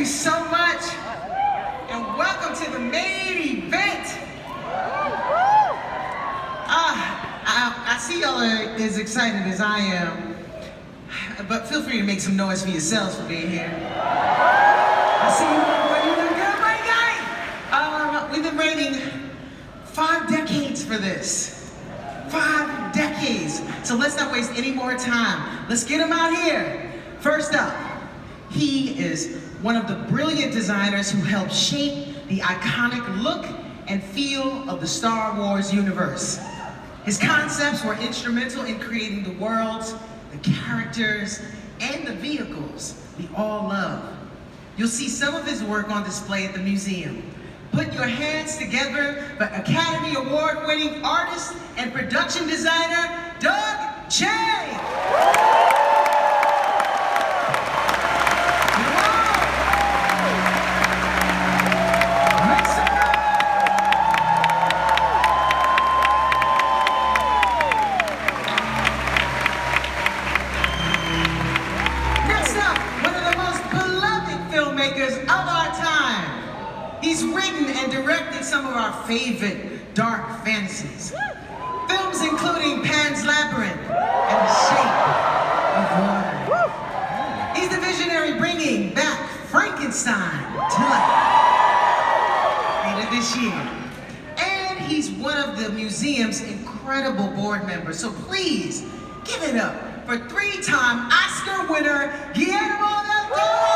you so much, and welcome to the main event. I see y'all are as excited as I am, but feel free to make some noise for yourselves for being here. I see you doing good, right, guys? We've been waiting 5 decades for this. 5 decades. So let's not waste any more time. Let's get him out here. First up, he is one of the brilliant designers who helped shape the iconic look and feel of the Star Wars universe. His concepts were instrumental in creating the worlds, the characters, and the vehicles we all love. You'll see some of his work on display at the museum. Put your hands together for Academy Award-winning artist and production designer, Chiang. He's written and directed some of our favorite dark fantasies. Films including Pan's Labyrinth and The Shape of Water. He's the visionary bringing back Frankenstein to life later this year. And he's one of the museum's incredible board members. So please give it up for 3-time Oscar winner, Guillermo del Toro!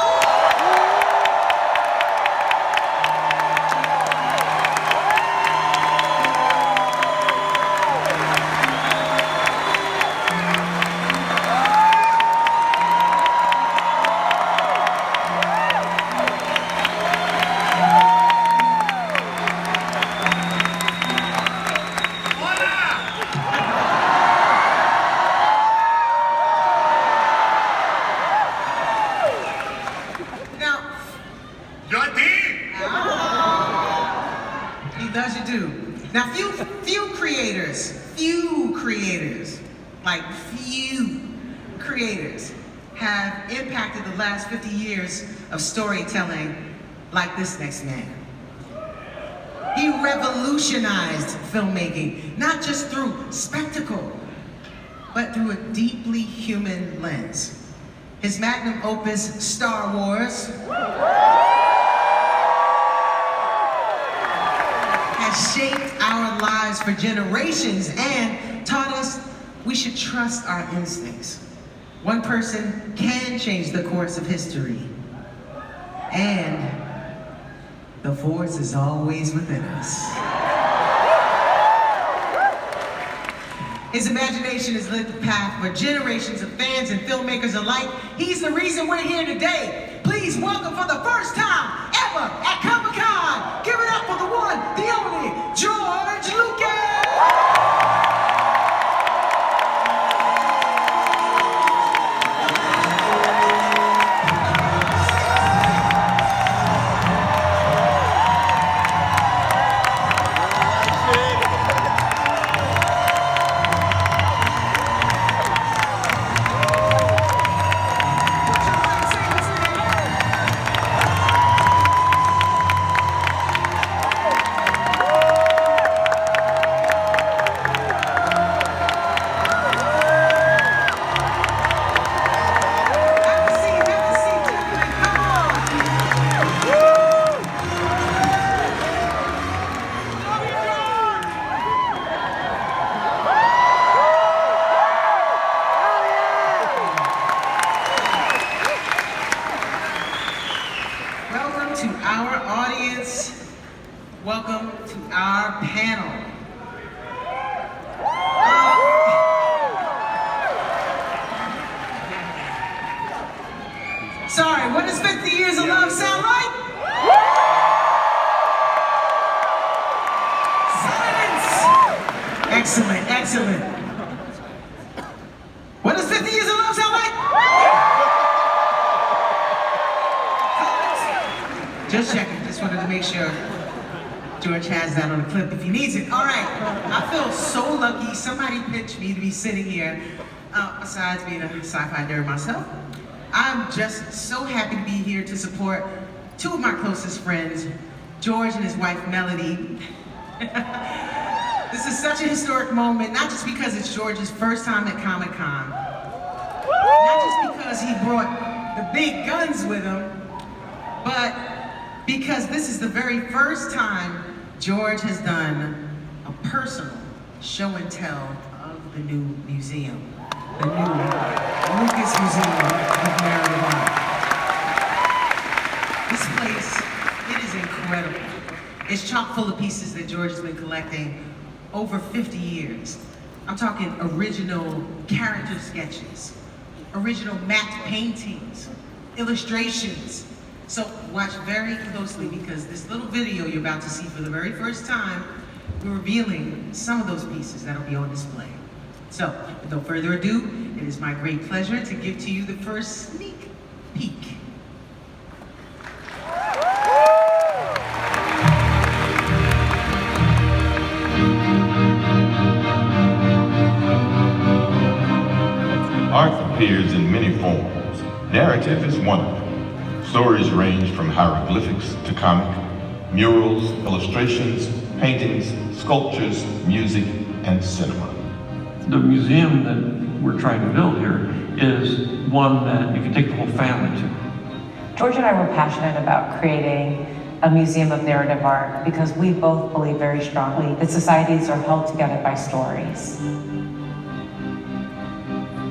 Now, few creators have impacted the last 50 years of storytelling like this next man. He revolutionized filmmaking, not just through spectacle, but through a deeply human lens. His magnum opus, Star Wars, has shaped our lives for generations and taught us we should trust our instincts. One person can change the course of history, and the Force is always within us. His imagination has lit the path for generations of fans and filmmakers alike. He's the reason we're here today. Please welcome for the first time ever at Comic-Con, give it up for the one, the only, George Lucas! Welcome to our panel. Sorry, what does 50 years of love sound like? Silence! Excellent, excellent. What does 50 years of love sound like? Silence. Just checking, just wanted to make sure George has that on the clip if he needs it. All right, I feel so lucky somebody pitched me to be sitting here, besides being a sci-fi nerd myself. I'm just so happy to be here to support two of my closest friends, George and his wife, Melody. This is such a historic moment, not just because it's George's first time at Comic-Con, not just because he brought the big guns with him, but because this is the very first time George has done a personal show and tell of the new museum, the new Lucas Museum of Narrative Art. This place, it is incredible. It's chock full of pieces that George has been collecting over 50 years. I'm talking original character sketches, original matte paintings, illustrations. So watch very closely because this little video you're about to see for the very first time, we're revealing some of those pieces that'll be on display. So, with no further ado, it is my great pleasure to give to you the first sneak peek. Art appears in many forms. Narrative is one of them. Stories range from hieroglyphics to comic, murals, illustrations, paintings, sculptures, music, and cinema. The museum that we're trying to build here is one that you can take the whole family to. George and I were passionate about creating a museum of narrative art because we both believe very strongly that societies are held together by stories.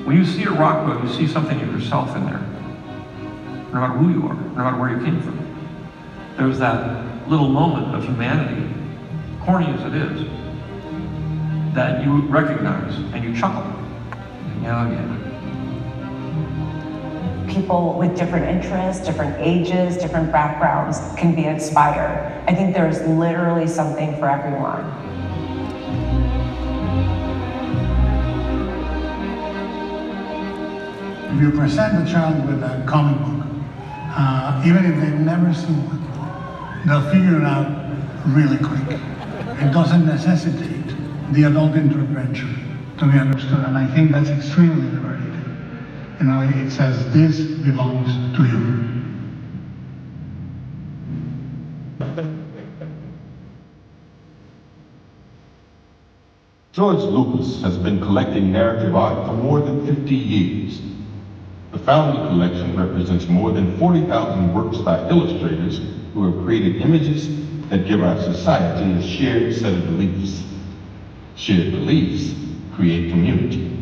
When you see a Rockwell, you see something of yourself in there. No matter who you are, no matter where you came from. There's that little moment of humanity, corny as it is, that you recognize and you chuckle. Yeah. People with different interests, different ages, different backgrounds can be inspired. I think there's literally something for everyone. If you present a child with a comic book, even if they've never seen one, they'll figure it out really quick. It doesn't necessitate the adult intervention to be understood, and I think that's extremely liberating. You know, it says, this belongs to you. George Lucas has been collecting narrative art for more than 50 years. The family collection represents more than 40,000 works by illustrators who have created images that give our society a shared set of beliefs. Shared beliefs create community.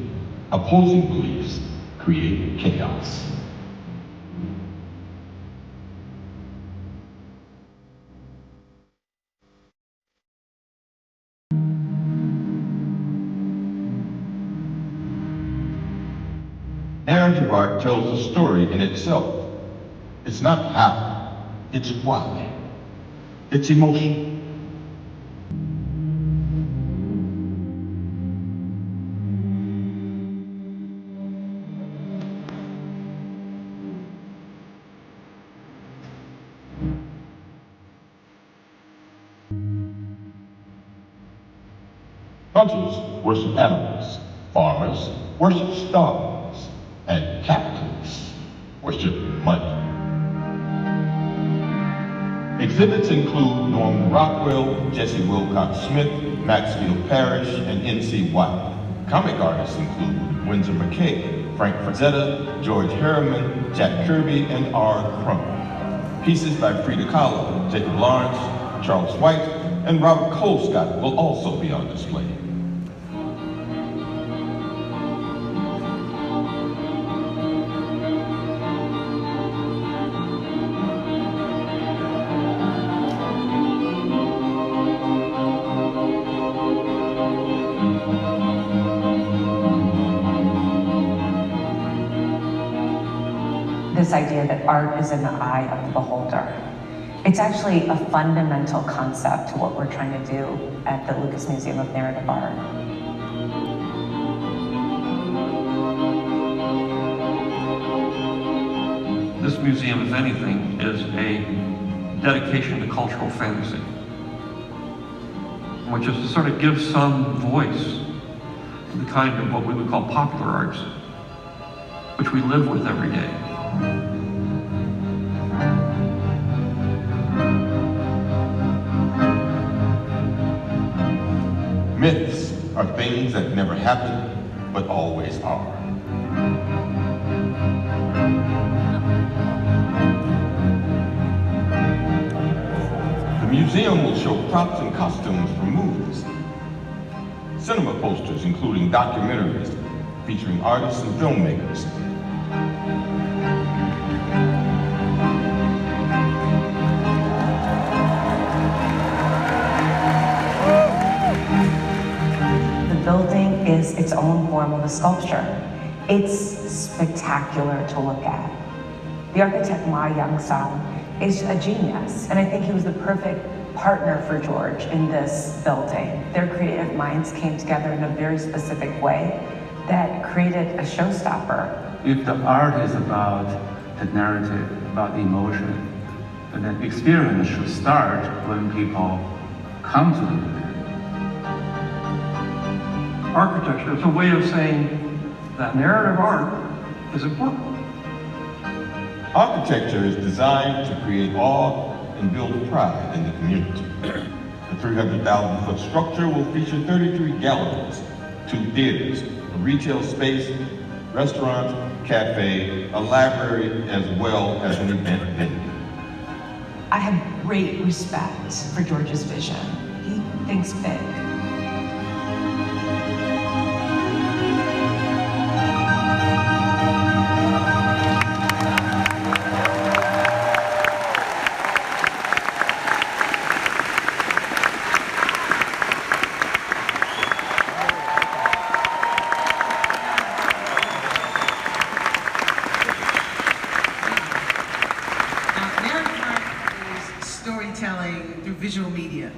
Opposing beliefs create chaos. Narrative art tells a story in itself. It's not how, it's why. It's emotion. Hunters worship animals, farmers worship stars, and capitalists worship money. Exhibits include Norman Rockwell, Jesse Wilcox Smith, Maxfield Parrish, and N.C. White. Comic artists include Winsor McKay, Frank Frazetta, George Harriman, Jack Kirby, and R. Crumb. Pieces by Frida Kahlo, Jacob Lawrence, Charles White, and Robert Colescott will also be on display. This idea that art is in the eye of the beholder. It's actually a fundamental concept to what we're trying to do at the Lucas Museum of Narrative Art. This museum, if anything, is a dedication to cultural fantasy, which is to sort of give some voice to the kind of what we would call popular arts, which we live with every day. things that never happened, but always are. The museum will show props and costumes from movies, cinema posters including documentaries featuring artists and filmmakers, The building is its own form of a sculpture. It's spectacular to look at. The architect Yansong is a genius, and I think he was the perfect partner for George in this building. Their creative minds came together in a very specific way that created a showstopper. If the art is about the narrative, about the emotion, then the experience should start when people come to the movie. Architecture is a way of saying that narrative art is important. Architecture is designed to create awe and build pride in the community. The 300,000-foot structure will feature 33 galleries, 2 theaters, a retail space, restaurant, cafe, a library, as well as an event venue. I have great respect for George's vision. He thinks big. Visual media,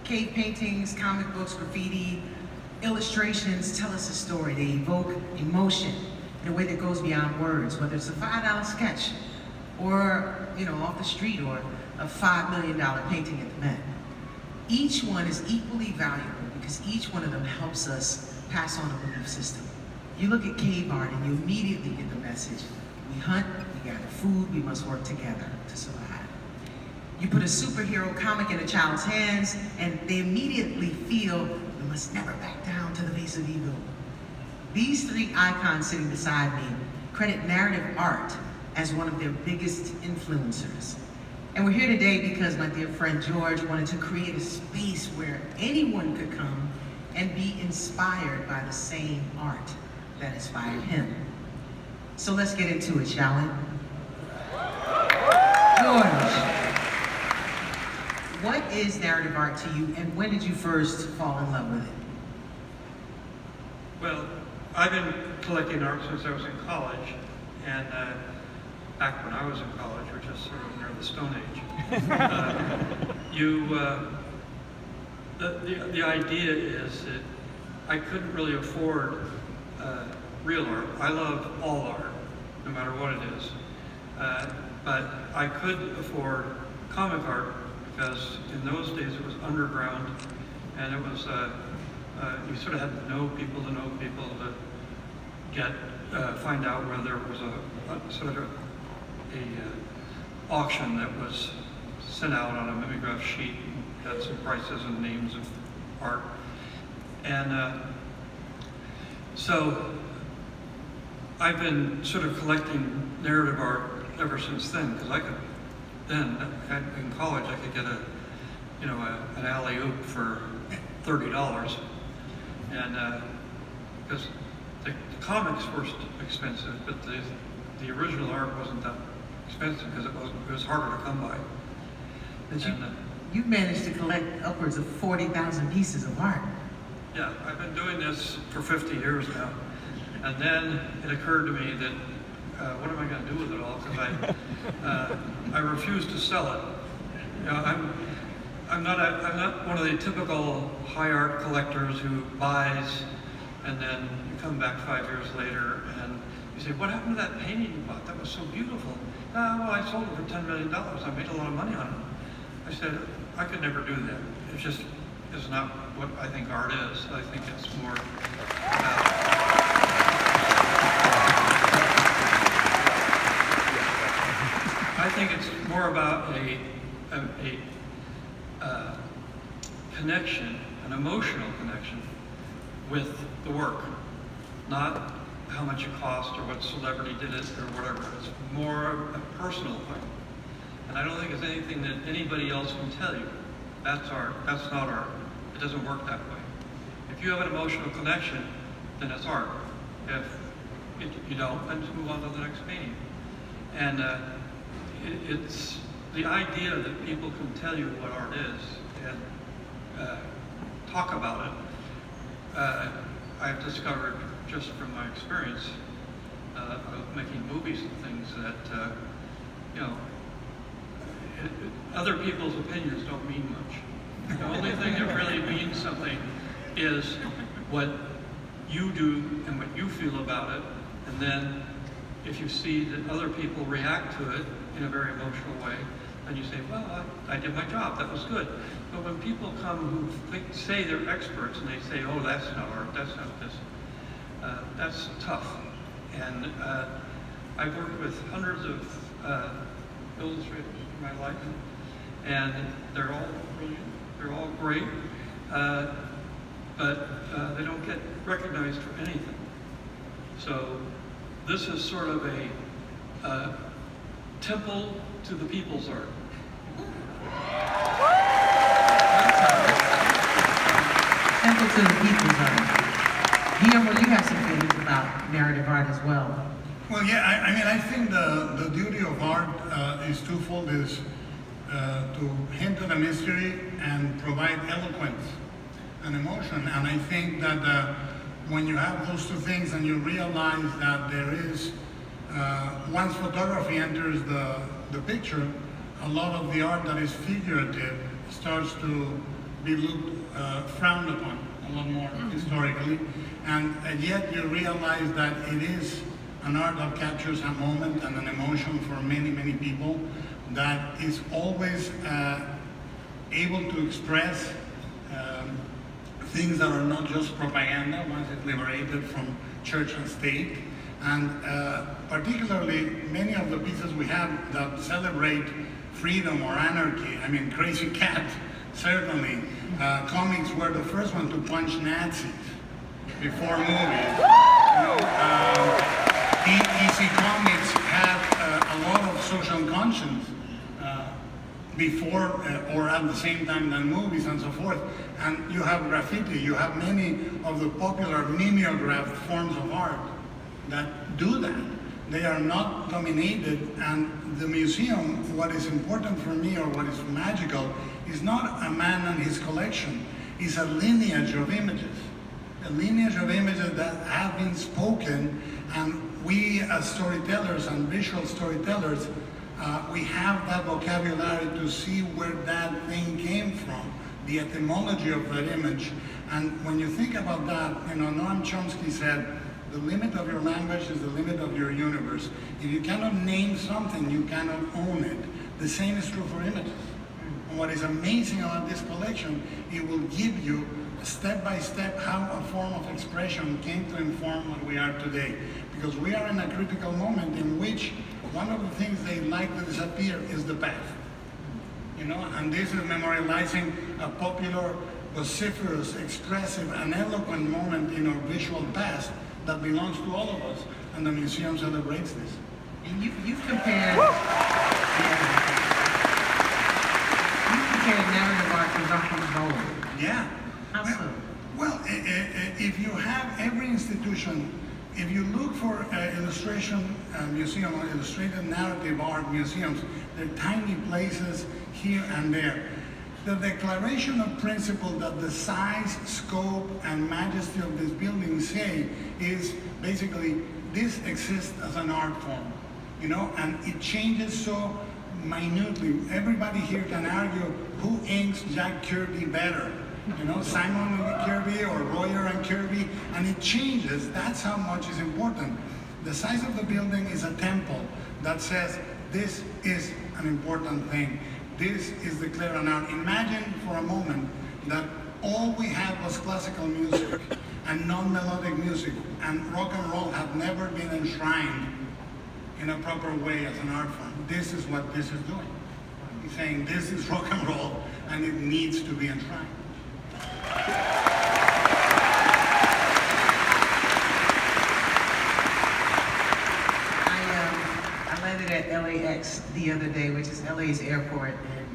cave paintings, comic books, graffiti, illustrations tell us a story. They evoke emotion in a way that goes beyond words, whether it's a $5 sketch or, off the street, or a $5 million painting at the Met. Each one is equally valuable because each one of them helps us pass on a belief system. You look at cave art and you immediately get the message. We hunt, we gather food, we must work together to survive. You put a superhero comic in a child's hands, and they immediately feel we must never back down to the face of evil. These 3 icons sitting beside me credit narrative art as one of their biggest influencers. And we're here today because my dear friend George wanted to create a space where anyone could come and be inspired by the same art that inspired him. So let's get into it, shall we? George. What is narrative art to you, and when did you first fall in love with it? Well, I've been collecting art since I was in college, and back when I was in college, which is sort of near the Stone Age, the idea is that I couldn't really afford real art. I love all art, no matter what it is, but I could afford comic art, because in those days it was underground, and it was, you sort of had to know people to get, find out whether there was a sort of a auction that was sent out on a mimeograph sheet, and had some prices and names of art. And so I've been sort of collecting narrative art ever since then, because then, in college, I could get an alley-oop for $30, and because the comics were expensive, but the original art wasn't that expensive because it was harder to come by. But you've managed to collect upwards of 40,000 pieces of art. Yeah, I've been doing this for 50 years now, and then it occurred to me that what am I going to do with it all? Because I refuse to sell it. I'm not one of the typical high art collectors who buys, and then you come back 5 years later and you say, "What happened to that painting you bought? That was so beautiful." Well, I sold it for $10 million. I made a lot of money on it. I said, I could never do that. It just is not what I think art is. I think it's more about I think it's more about a connection, an emotional connection with the work, not how much it cost or what celebrity did it or whatever. It's more a personal thing. And I don't think it's anything that anybody else can tell you. That's art, that's not art. It doesn't work that way. If you have an emotional connection, then it's art. If you don't, then just move on to the next painting. And it's the idea that people can tell you what art is and talk about it. I've discovered just from my experience of making movies and things that, you know, other people's opinions don't mean much. The only thing that really means something is what you do and what you feel about it, and then if you see that other people react to it in a very emotional way, then you say, well, I did my job, that was good. But when people come who say they're experts and they say, oh, that's not art, that's not this, that's tough. And I've worked with hundreds of illustrators in my life, and they're all brilliant, they're all great, but they don't get recognized for anything. So this is sort of a temple to the people's art. Temple to the people's art. Guillermo, you have some feelings about narrative art as well. Well, yeah, I mean, I think the duty of art is twofold, is to hint at a mystery and provide eloquence and emotion. And I think that when you have those two things and you realize that there is, once photography enters the picture, a lot of the art that is figurative starts to be frowned upon a lot more historically. And yet you realize that it is an art that captures a moment and an emotion for many, many people, that is always able to express things that are not just propaganda once it's liberated from church and state. And particularly many of the pieces we have that celebrate freedom or anarchy. I mean, Crazy Cat, certainly. Comics were the first one to punch Nazis before movies. DC Comics had a lot of social conscience before or at the same time than movies and so forth. And you have graffiti, you have many of the popular mimeographed forms of art that do that. They are not dominated, and the museum, what is important for me or what is magical, is not a man and his collection, it's a lineage of images. A lineage of images that have been spoken, and we as storytellers and visual storytellers, we have that vocabulary to see where that thing came from, the etymology of that image. And when you think about that, you know, Noam Chomsky said, the limit of your language is the limit of your universe. If you cannot name something, you cannot own it. The same is true for images. And what is amazing about this collection, it will give you step by step how a form of expression came to inform what we are today. Because we are in a critical moment in which one of the things they like to disappear is the past. You know, and this is memorializing a popular, vociferous, expressive, and eloquent moment in our visual past that belongs to all of us, and the museum celebrates this. And you've compared, narrative art to rock and roll. Yeah. How so? Well, if you have every institution, if you look for illustration museum or illustrated narrative art museums, they're tiny places here and there. The declaration of principle that the size, scope, and majesty of this building say is basically this exists as an art form, you know, and it changes so minutely. Everybody here can argue who inks Jack Kirby better, you know, Simon and Kirby or Royer and Kirby, and it changes. That's how much is important. The size of the building is a temple that says this is an important thing. This is declared an art. Imagine for a moment that all we had was classical music and non-melodic music, and rock and roll had never been enshrined in a proper way as an art form. This is what this is doing. He's saying this is rock and roll and it needs to be enshrined. LAX the other day, which is LA's airport, and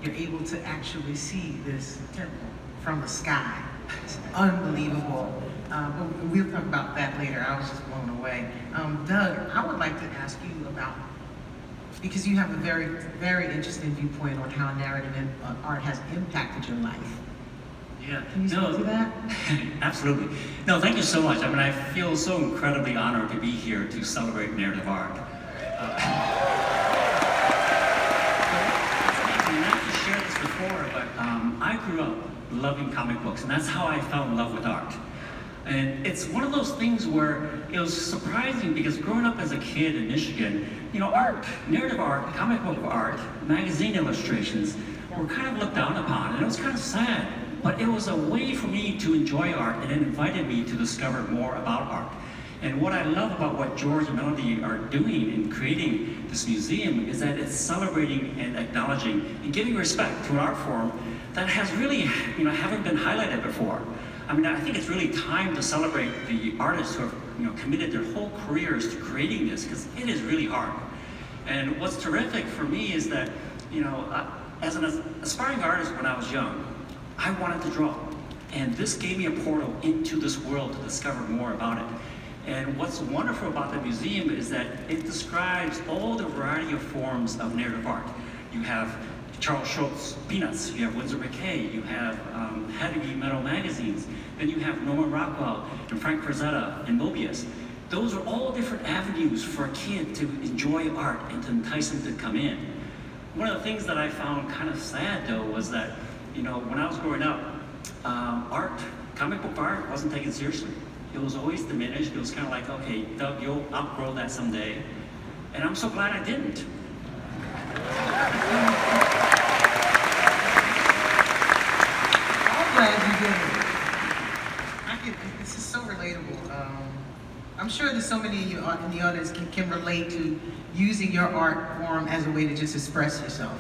you're able to actually see this temple from the sky. It's unbelievable. But we'll talk about that later. I was just blown away. Doug, I would like to ask you about, because you have a very, very interesting viewpoint on how narrative and art has impacted your life. Yeah. Can you speak to that? Absolutely. No, thank you so much. I mean, I feel so incredibly honored to be here to celebrate narrative art. I have to share this before, but I grew up loving comic books, and that's how I fell in love with art. And it's one of those things where it was surprising because growing up as a kid in Michigan, you know, art, narrative art, comic book art, magazine illustrations were kind of looked down upon, and it was kind of sad. But it was a way for me to enjoy art, and it invited me to discover more about art. And what I love about what George and Melody are doing in creating this museum is that it's celebrating and acknowledging and giving respect to an art form that has really, you know, haven't been highlighted before. I mean, I think it's really time to celebrate the artists who have, you know, committed their whole careers to creating this, because it is really hard. And what's terrific for me is that, you know, as an aspiring artist when I was young, I wanted to draw. And this gave me a portal into this world to discover more about it. And what's wonderful about the museum is that it describes all the variety of forms of narrative art. You have Charles Schultz's Peanuts, you have Winsor McCay, you have heavy metal magazines, then you have Norman Rockwell and Frank Frazetta and Mobius. Those are all different avenues for a kid to enjoy art and to entice him to come in. One of the things that I found kind of sad though was that, you know, when I was growing up, art, comic book art wasn't taken seriously. It was always diminished. It was kind of like, okay, Doug, you'll outgrow that someday. And I'm so glad I didn't. I'm glad you didn't. This is so relatable. I'm sure that so many of you in the audience can relate to using your art form as a way to just express yourself.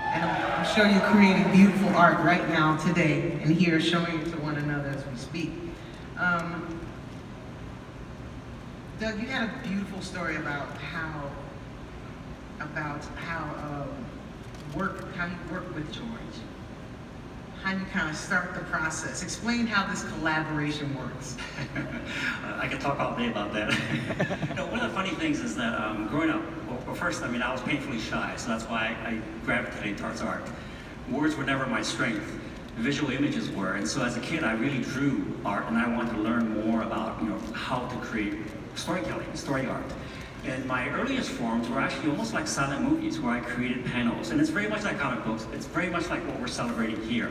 And I'm sure you're creating beautiful art right now, today, and here showing it to one another as we speak. Doug, you had a beautiful story about how you work with George. How you kind of start the process. Explain how this collaboration works. I could talk all day about that. You know, one of the funny things is that growing up, well, first, I mean, I was painfully shy, so that's why I gravitated towards art. Words were never my strength. Visual images were, and so as a kid, I really drew art, and I wanted to learn more about, you know, how to create storytelling, story art. And my earliest forms were actually almost like silent movies where I created panels. And it's very much like comic books. It's very much like what we're celebrating here.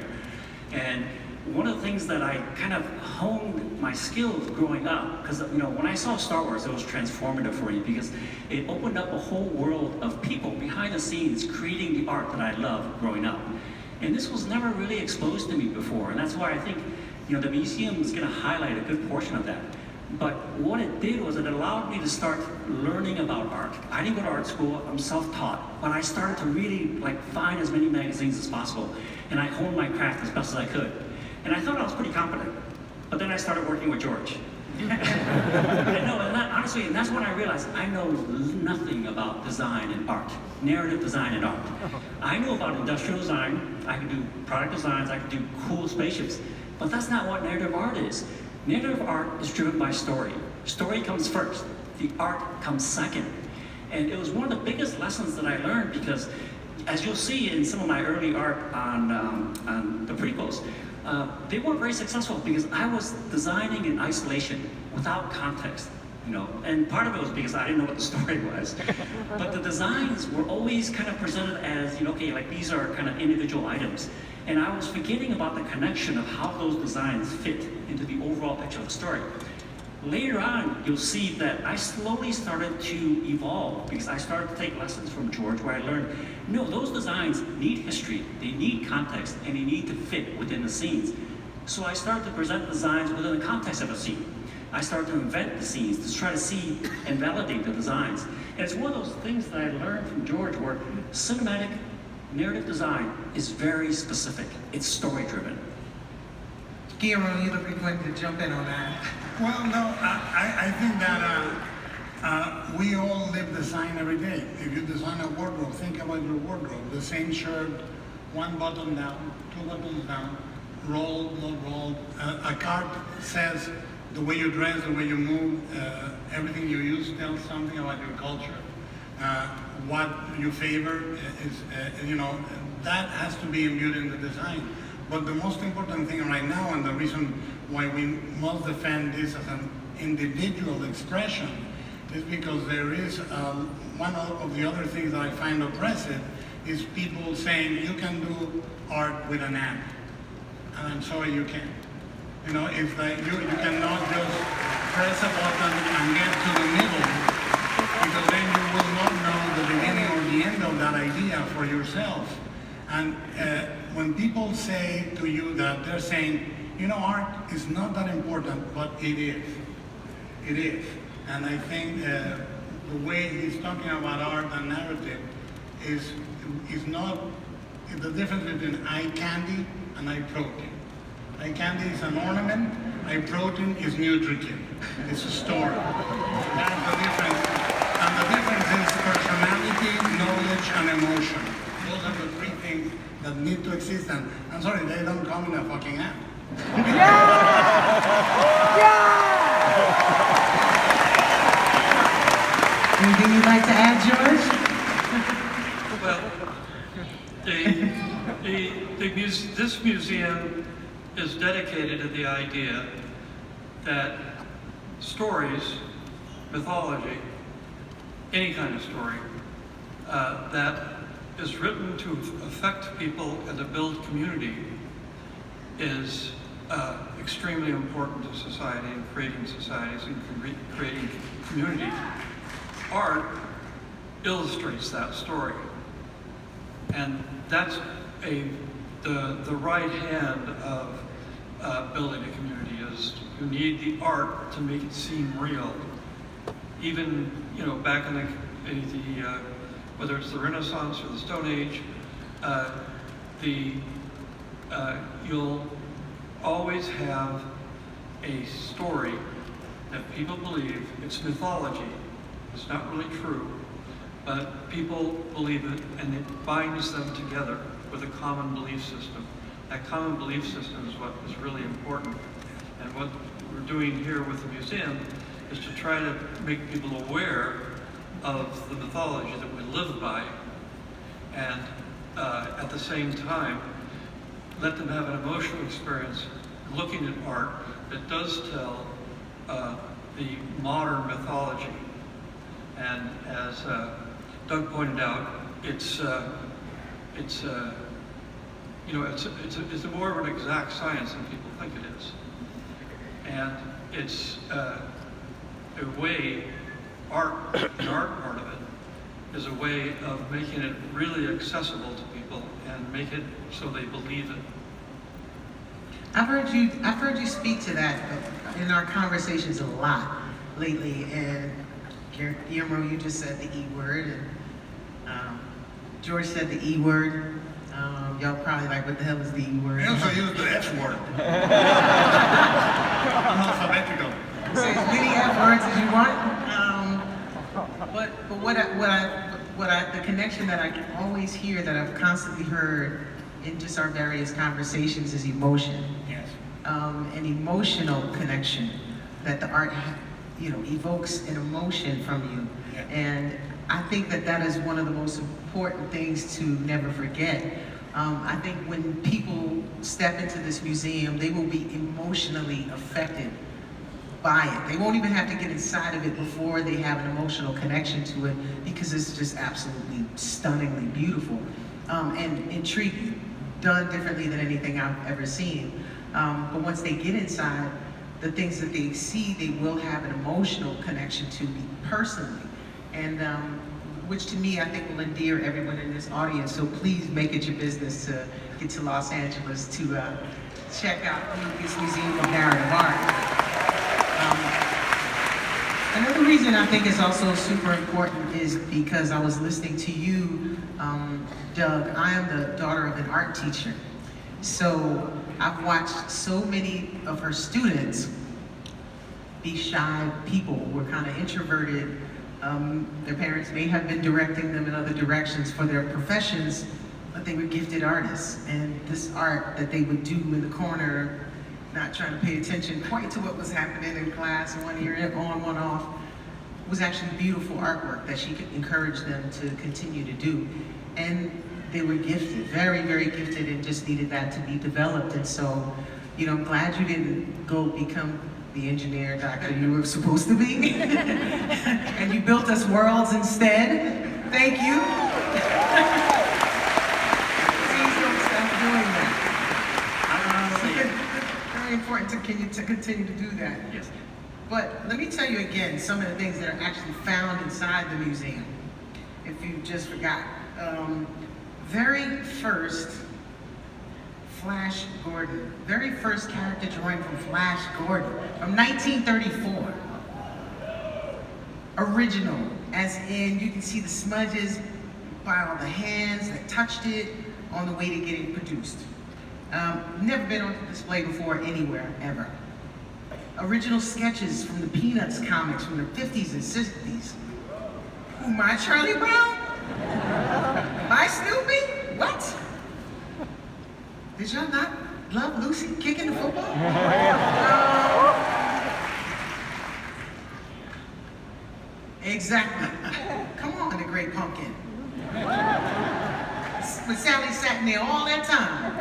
And one of the things that I kind of honed my skills growing up, because, you know, when I saw Star Wars, it was transformative for me because it opened up a whole world of people behind the scenes creating the art that I loved growing up. And this was never really exposed to me before. And that's why I think, you know, the museum is going to highlight a good portion of that. But what it did was it allowed me to start learning about art. I didn't go to art school, I'm self-taught, but I started to really like find as many magazines as possible, and I honed my craft as best as I could. And I thought I was pretty competent, but then I started working with George. And honestly, and that's when I realized I know nothing about design and art, narrative design and art. I know about industrial design, I can do product designs, I can do cool spaceships, but that's not what narrative art is. Narrative art is driven by story. Story comes first, the art comes second. And it was one of the biggest lessons that I learned because, as you'll see in some of my early art on the prequels, they weren't very successful because I was designing in isolation without context, you know. And part of it was because I didn't know what the story was. But the designs were always kind of presented as, you know, okay, like these are kind of individual items. And I was forgetting about the connection of how those designs fit into the overall picture of the story. Later on, you'll see that I slowly started to evolve because I started to take lessons from George where I learned, no, those designs need history, they need context, and they need to fit within the scenes. So I started to present designs within the context of a scene. I started to invent the scenes to try to see and validate the designs. And it's one of those things that I learned from George where cinematic narrative design is very specific. It's story-driven. Guillermo, you look like you wanted to jump in on that. Well, no, I think that We all live design every day. If you design a wardrobe, think about your wardrobe. The same shirt, one button down, two buttons down, rolled, not rolled. A card says the way you dress, the way you move, everything you use tells something about your culture. What you favor is, that has to be imbued in the design. But the most important thing right now, and the reason why we must defend this as an individual expression, is because there is one of the other things that I find oppressive is people saying you can do art with an app. And I'm sorry, you can't. It's like you cannot just press a button and get to the middle, because then you will not know the beginning or the end of that idea for yourself. And when people say to you that they're saying, art is not that important, but it is. It is. And I think the way he's talking about art and narrative is not the difference between eye candy and eye protein. Eye candy is an ornament, eye protein is nutritive. It's a story. That's the difference. And the difference is personality, knowledge, and emotion. Those are the three things that need to exist. And I'm sorry, they don't come in a fucking app. Anything you'd like to add, George? Well, this museum is dedicated to the idea that stories, mythology, any kind of story, that is written to affect people and to build community is extremely important to society and creating societies and creating community. Art illustrates that story, and that's the right hand of building a community. Is you need the art to make it seem real. Even back in the whether it's the Renaissance or the Stone Age, you'll always have a story that people believe it's mythology. It's not really true, but people believe it, and it binds them together with a common belief system. That common belief system is what is really important. And what we're doing here with the museum is to try to make people aware of the mythology that we live by, and at the same time, let them have an emotional experience looking at art that does tell the modern mythology. And as Doug pointed out, it's more of an exact science than people think it is. And it's a way, the art part of it, is a way of making it really accessible to people and make it so they believe it. I've heard you speak to that in our conversations a lot lately, and Guillermo, you just said the E word, and George said the E word. Y'all probably like, what the hell is the E word? I also use the F word. I'm alphabetical. Say as many F words as you want. But the connection that I can always hear, that I've constantly heard in just our various conversations, is emotion. Yes. An emotional connection that the art, evokes an emotion from you. Yeah. And I think that is one of the most important things to never forget. I think when people step into this museum, they will be emotionally affected by it. They won't even have to get inside of it before they have an emotional connection to it, because it's just absolutely stunningly beautiful and intriguing, done differently than anything I've ever seen. But once they get inside, the things that they see, they will have an emotional connection to me personally. And which to me, I think will endear everyone in this audience. So please make it your business to get to Los Angeles to check out this Museum of Narrative Art. Another reason I think it's also super important is because I was listening to you, Doug. I am the daughter of an art teacher. So I've watched so many of her students be shy people. We're kind of introverted, Their parents may have been directing them in other directions for their professions, but they were gifted artists. And this art that they would do in the corner, not trying to pay attention quite to what was happening in class, one ear on, one off, was actually beautiful artwork that she could encourage them to continue to do. And they were gifted, very, very gifted, and just needed that to be developed. And so, you know, I'm glad you didn't go become the engineer, doctor you were supposed to be. And you built us worlds instead. Thank you. Please don't stop doing that. Very important to continue to do that. Yes. But let me tell you again some of the things that are actually found inside the museum, if you just forgot. Very first, Flash Gordon. Very first character drawing from Flash Gordon from 1934. Original, as in you can see the smudges by all the hands that touched it on the way to getting produced. Never been on display before anywhere, ever. Original sketches from the Peanuts comics from the 50s and 60s. Who, my Charlie Brown? My Snoopy? What? Did y'all not love Lucy kicking the football? Exactly. Come on, the Great Pumpkin. But Sally sat in there all that time.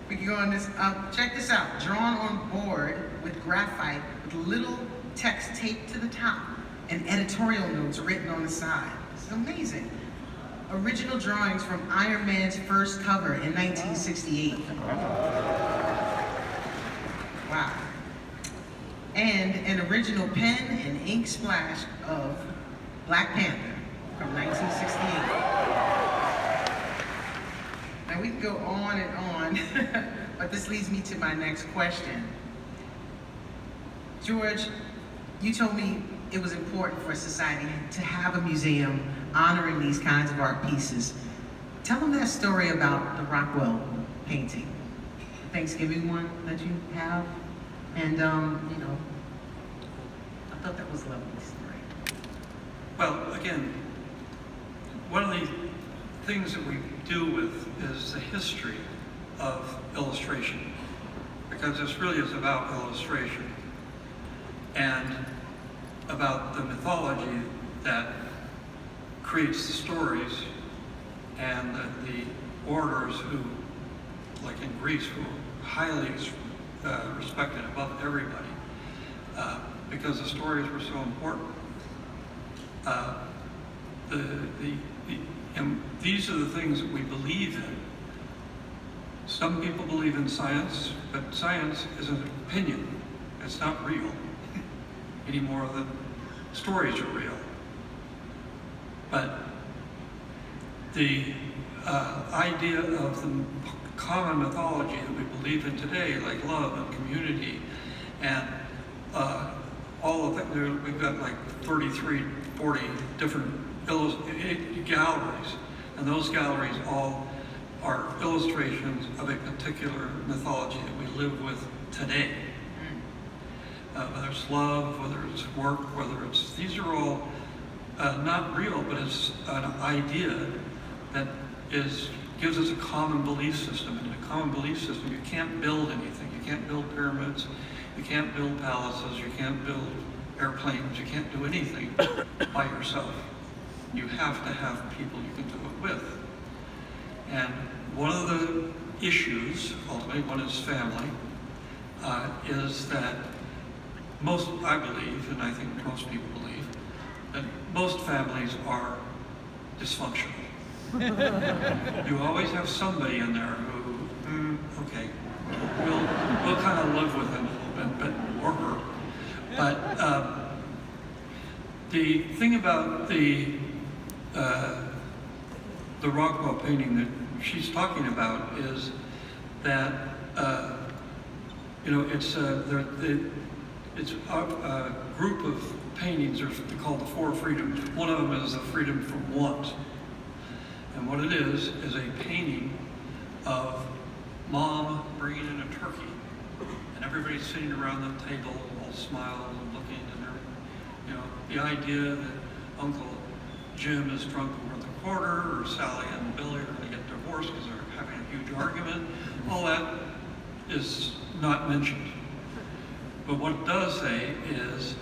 We can go on this, check this out. Drawn on board with graphite with little text taped to the top and editorial notes written on the side. This is amazing. Original drawings from Iron Man's first cover in 1968. Wow. And an original pen and ink splash of Black Panther from 1968. Now we can go on and on, but this leads me to my next question. George, you told me it was important for society to have a museum honoring these kinds of art pieces. Tell them that story about the Rockwell painting, the Thanksgiving one that you have. And, you know, I thought that was a lovely story. Well, again, one of the things that we do with is the history of illustration, because this really is about illustration and about the mythology that creates the stories, and the orators who, like in Greece, who were highly respected above everybody because the stories were so important. And these are the things that we believe in. Some people believe in science, but science is an opinion. It's not real any more than stories are real. But the idea of the common mythology that we believe in today, like love and community, and all of it, we've got like 33, 40 different galleries, and those galleries all are illustrations of a particular mythology that we live with today. Whether it's love, whether it's work, whether it's, these are all not real, but it's an idea that gives us a common belief system. And in a common belief system, you can't build anything. You can't build pyramids, you can't build palaces, you can't build airplanes, you can't do anything by yourself. You have to have people you can do it with. And one of the issues, ultimately, one is family, is that most, I believe, and I think most people believe, that most families are dysfunctional. You always have somebody in there who, okay, we'll kind of live with him a little bit, or her. But the thing about the Rockwell painting that she's talking about is that you know, it's a group of paintings are called the Four Freedoms. One of them is the freedom from want. And what it is a painting of mom bringing in a turkey. And everybody's sitting around the table, all smiles and looking, and they're You know, the idea that Uncle Jim is drunk over the quarter, or Sally and Billy are going to get divorced because they're having a huge argument, all that is not mentioned. But what it does say is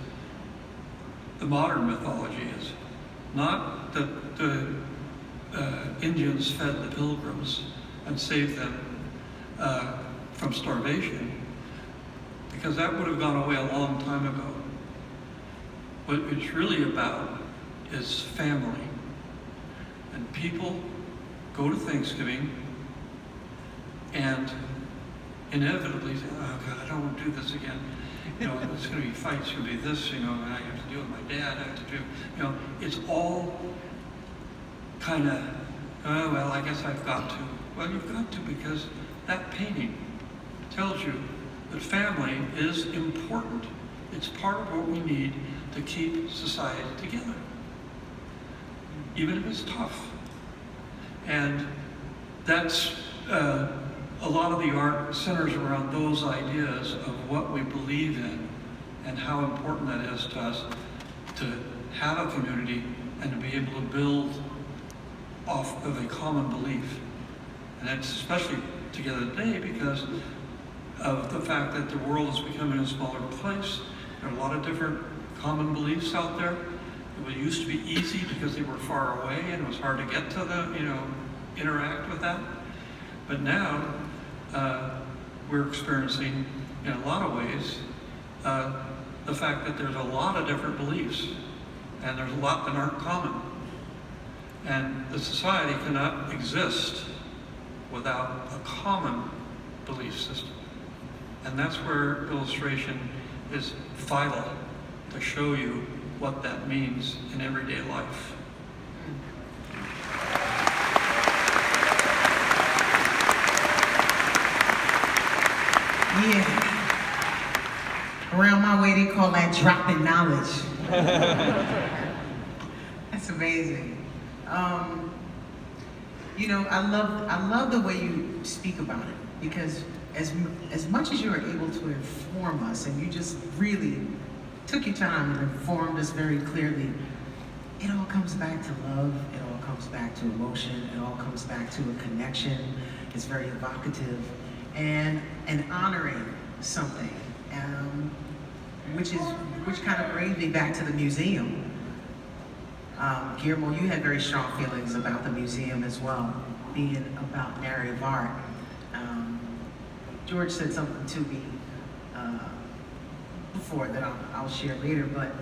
the modern mythology is not that the Indians fed the pilgrims and saved them from starvation, because that would have gone away a long time ago. What it's really about is family. And people go to Thanksgiving and inevitably say, oh God, I don't want to do this again. You know, there's going to be fights, there's going to be this, you know, and I have to deal with my dad, I have to do, you know, it's all kind of, oh, well, I guess I've got to. Well, you've got to, because that painting tells you that family is important. It's part of what we need to keep society together, even if it's tough. And that's, a lot of the art centers around those ideas of what we believe in and how important that is to us to have a community and to be able to build off of a common belief. And that's especially together today because of the fact that the world is becoming a smaller place. There are a lot of different common beliefs out there. It used to be easy because they were far away and it was hard to get to them, you know, interact with that. But now, we're experiencing, in a lot of ways, the fact that there's a lot of different beliefs, and there's a lot that aren't common. And the society cannot exist without a common belief system. And that's where illustration is vital to show you what that means in everyday life. Yeah. Around my way, they call that dropping knowledge. That's amazing. You know, I love the way you speak about it, because as much as you were able to inform us, and you just really took your time and informed us very clearly, it all comes back to love, it all comes back to emotion, it all comes back to a connection. It's very evocative, and honoring something, which kind of brings me back to the museum. Guillermo, you had very strong feelings about the museum as well, being about narrative art. George said something to me before that I'll share later, but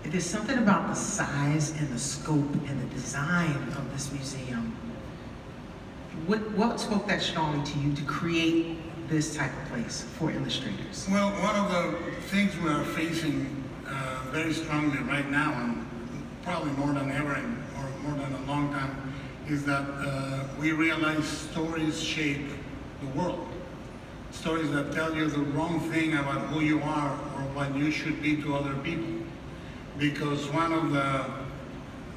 there's something about the size and the scope and the design of this museum. What spoke that strongly to you to create this type of place for illustrators? Well, one of the things we are facing very strongly right now, and probably more than ever or more than a long time, is that we realize stories shape the world. Stories that tell you the wrong thing about who you are or what you should be to other people. Because one of the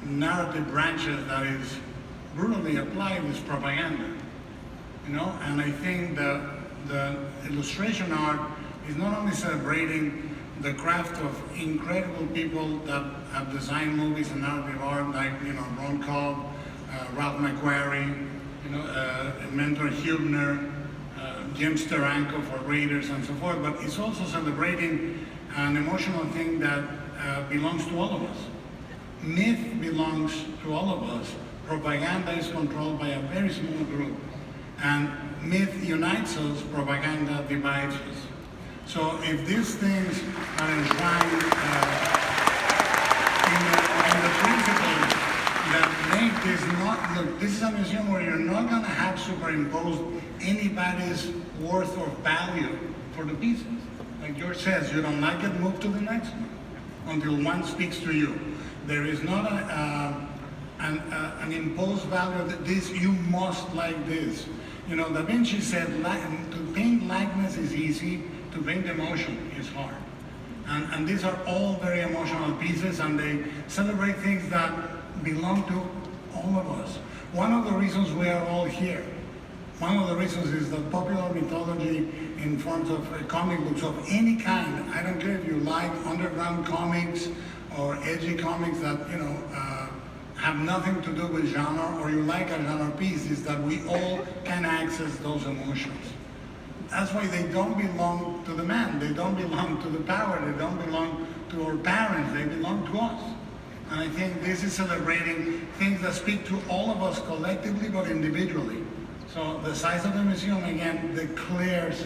narrative branches that is brutally applied is propaganda. You know, and I think the illustration art is not only celebrating the craft of incredible people that have designed movies and narrative art, like, you know, Ron Cobb, Ralph McQuarrie, you know, Mentor Hubner, Jim Steranko for Raiders and so forth, but it's also celebrating an emotional thing that belongs to all of us. Myth belongs to all of us. Propaganda is controlled by a very small group. And myth unites us, propaganda divides us. So if these things are enshrined in the principle that make this not, look, this is a museum where you're not gonna have superimposed anybody's worth or value for the pieces. Like George says, you don't like it, move to the next one until one speaks to you. There is not an imposed value that this, you must like this. You know, Da Vinci said, to paint likeness is easy, to paint emotion is hard. And these are all very emotional pieces, and they celebrate things that belong to all of us. One of the reasons we are all here One of the reasons is that popular mythology in forms of comic books of any kind, I don't care if you like underground comics or edgy comics that, have nothing to do with genre, or you like a genre piece, is that we all can access those emotions. That's why they don't belong to the man, they don't belong to the power, they don't belong to our parents, they belong to us. And I think this is celebrating things that speak to all of us collectively but individually. So the size of the museum, again, declares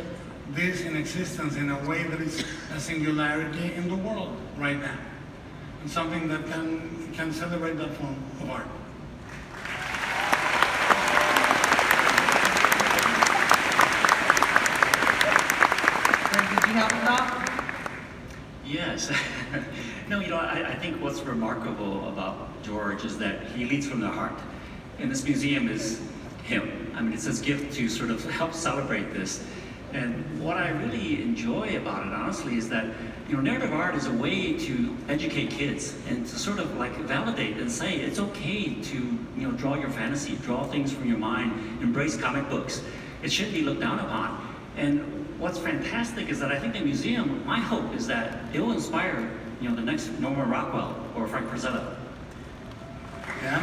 this in existence in a way that is a singularity in the world right now. And something that can celebrate that form of art. Did you help him out? Yes. No, I think what's remarkable about George is that he leads from the heart. And this museum is him. I mean, it's his gift to sort of help celebrate this. And what I really enjoy about it, honestly, is that, narrative art is a way to educate kids and to sort of like validate and say it's okay to, draw your fantasy, draw things from your mind, embrace comic books. It shouldn't be looked down upon. And what's fantastic is that I think the museum, my hope is that it will inspire, the next Norman Rockwell or Frank Frazetta. Yeah?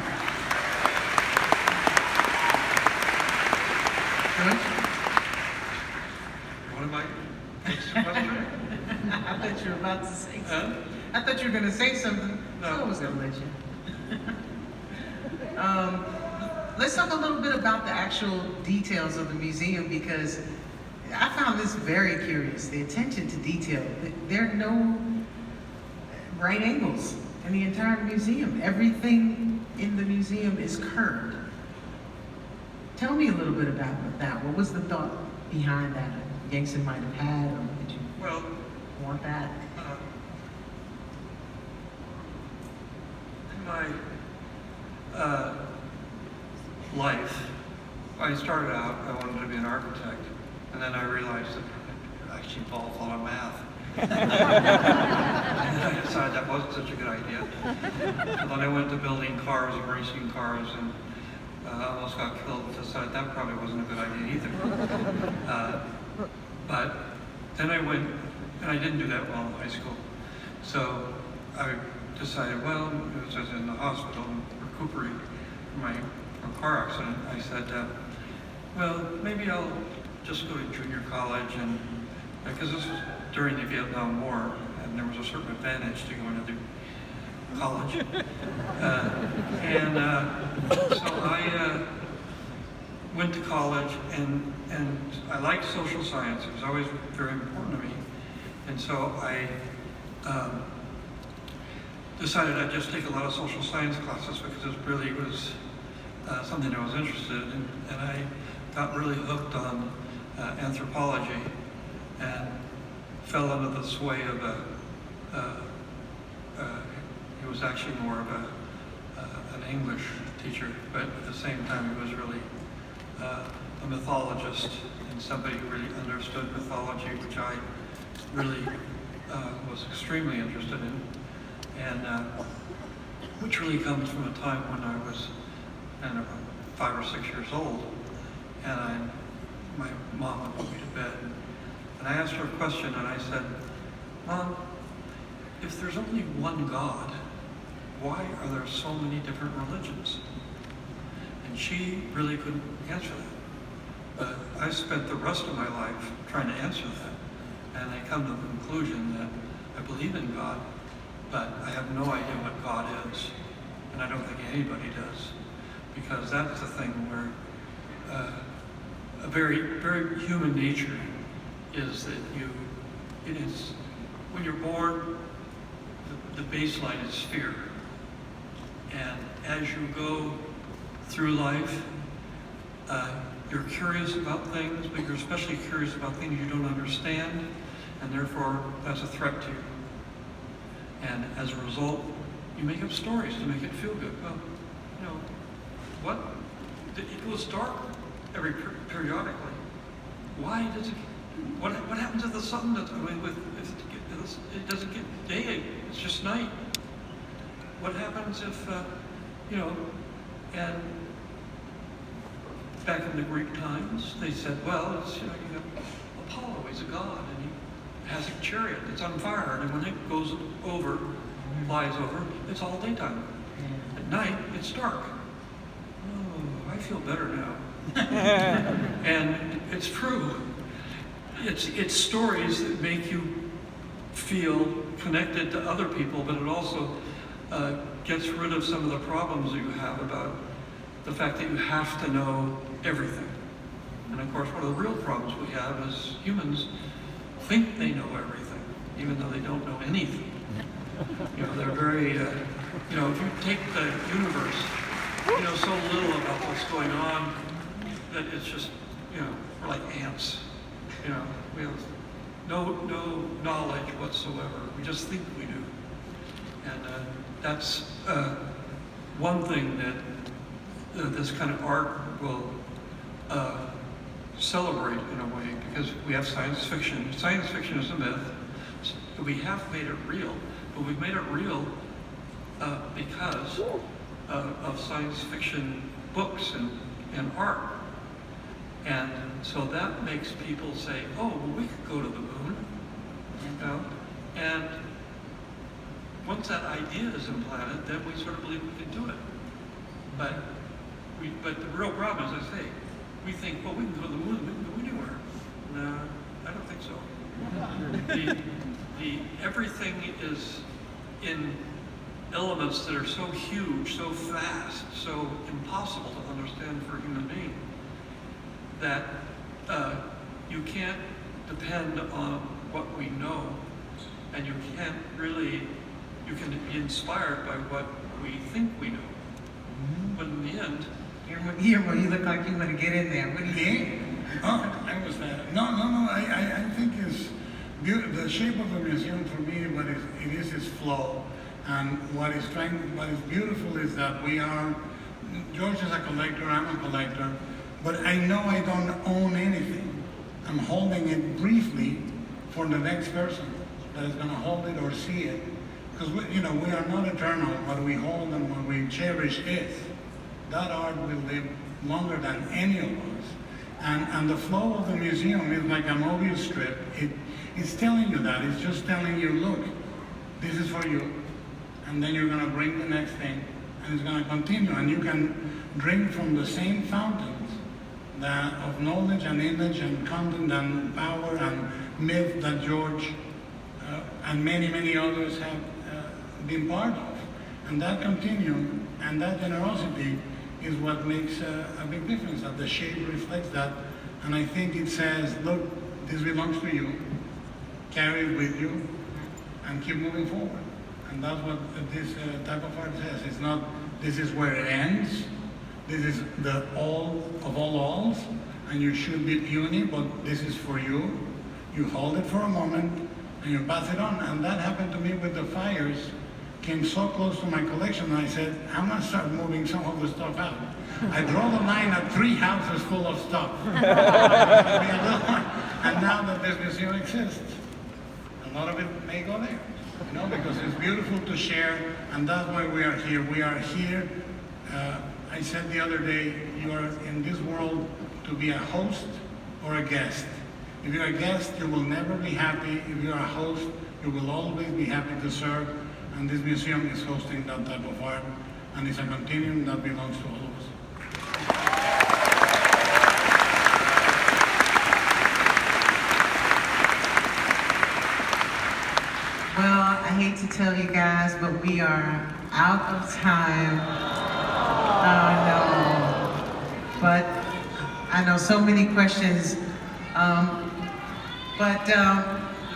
What am I? Next question? I thought you were about to say something. I thought you were going to say something. No. So I was going to let you. Let's talk a little bit about the actual details of the museum, because I found this very curious. The attention to detail. There are no right angles in the entire museum. Everything in the museum is curved. Tell me a little bit about that. What was the thought behind that? Yansong might have had, or did you want that? In my life, I started out, I wanted to be an architect, and then I realized that it actually involved a lot of math. And I decided that wasn't such a good idea. And then I went to building cars and racing cars, and almost got killed. Decided that probably wasn't a good idea either. But then I went, and I didn't do that well in high school. So I decided, well, as I was in the hospital recuperating from my car accident, I said, well, maybe I'll just go to junior college, and because this was during the Vietnam War, and there was a certain advantage to going to college. So I went to college, and I liked social science. It was always very important to me. And so I decided I'd just take a lot of social science classes because it really was something I was interested in. And I got really hooked on anthropology and fell under the sway of he was actually more of an English teacher, but at the same time he was really a mythologist and somebody who really understood mythology, which I really was extremely interested in, and which really comes from a time when I was 5 or 6 years old, and my mom would put me to bed, and I asked her a question, and I said, Mom, if there's only one God, why are there so many different religions? And she really couldn't answer that. But I spent the rest of my life trying to answer that. And I come to the conclusion that I believe in God, but I have no idea what God is. And I don't think anybody does. Because that's the thing where a very, very human nature is that when you're born, the baseline is fear. And as you go through life, you're curious about things, but you're especially curious about things you don't understand, and therefore that's a threat to you. And as a result, you make up stories to make it feel good. Well, what? It goes dark periodically. Why does it? What happens if the sun doesn't? If it doesn't get day? It's just night. What happens if and back in the Greek times, they said, well, it's, you have Apollo, he's a god, and he has a chariot that's on fire, and when it goes over, flies over, it's all daytime. At night, it's dark. Oh, I feel better now. And it's true. It's stories that make you feel connected to other people, but it also gets rid of some of the problems that you have about the fact that you have to know everything. And of course, one of the real problems we have is humans think they know everything, even though they don't know anything. They're very, if you take the universe, so little about what's going on that it's just, we're like ants. We have no knowledge whatsoever. We just think we do. And that's one thing that this kind of art will celebrate in a way, because we have science fiction. Science fiction is a myth. We have made it real, but we've made it real because of science fiction books and art. And so that makes people say, oh, well, we could go to the moon. And once that idea is implanted, then we sort of believe we can do it. But the real problem, as I say, we think, well, we can go to the moon, we can go anywhere. No, I don't think so. Everything is in elements that are so huge, so fast, so impossible to understand for a human being, that you can't depend on what we know, and you can be inspired by what we think we know. But in the end, Guillermo, you look like you want to get in there. What do you think? Oh, I was no. I think it's the shape of the museum for me. It is flow, and what is beautiful is that we are. George is a collector. I'm a collector, but I know I don't own anything. I'm holding it briefly for the next person that is going to hold it or see it, because we are not eternal. What we hold and what we cherish is. That art will live longer than any of us. And the flow of the museum is like a movie strip. It's telling you that. It's just telling you, look, this is for you. And then you're going to bring the next thing. And it's going to continue. And you can drink from the same fountains of knowledge and image and content and power and myth that George and many, many others have been part of. And that continuum and that generosity is what makes a big difference, that the shape reflects that. And I think it says, look, this belongs to you, carry it with you, and keep moving forward. And that's what this type of art says. It's not, this is where it ends, this is the all of all alls, and you should be puny, but this is for you. You hold it for a moment, and you pass it on. And that happened to me with the fires. Came so close to my collection, and I said, I'm going to start moving some of the stuff out. I draw the line at 3 houses full of stuff. And now that this museum exists, a lot of it may go there, because it's beautiful to share, and that's why we are here. We are here, I said the other day, you are in this world to be a host or a guest. If you're a guest, you will never be happy. If you're a host, you will always be happy to serve. And this museum is hosting that type of art, and it's a continuum that belongs to all of us. Well, I hate to tell you guys, but we are out of time. Oh no. But I know so many questions. But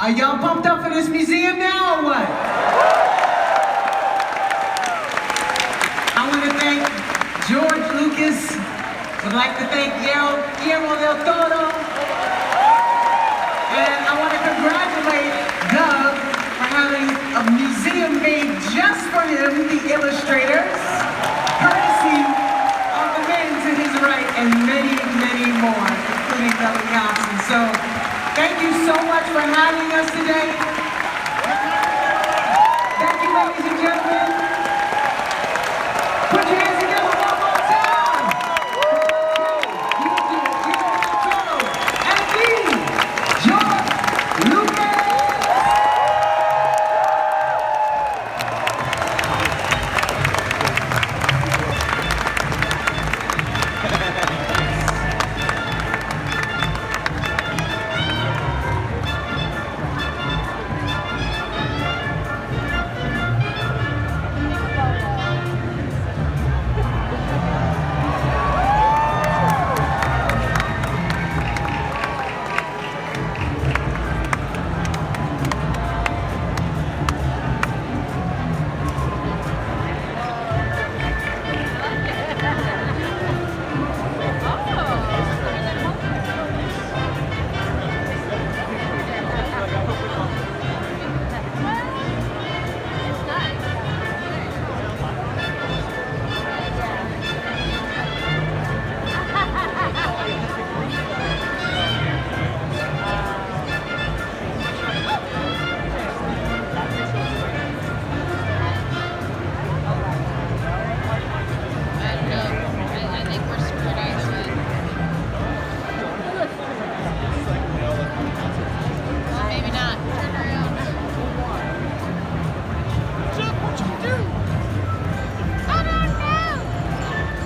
are y'all pumped up for this museum now or what? I want to thank George Lucas. Would like to thank Guillermo del Toro. And I want to congratulate Doug for having a museum made just for him, the Illustrators, courtesy of the men to his right and many, many more, including Doug Yansong. So thank you so much for having us today.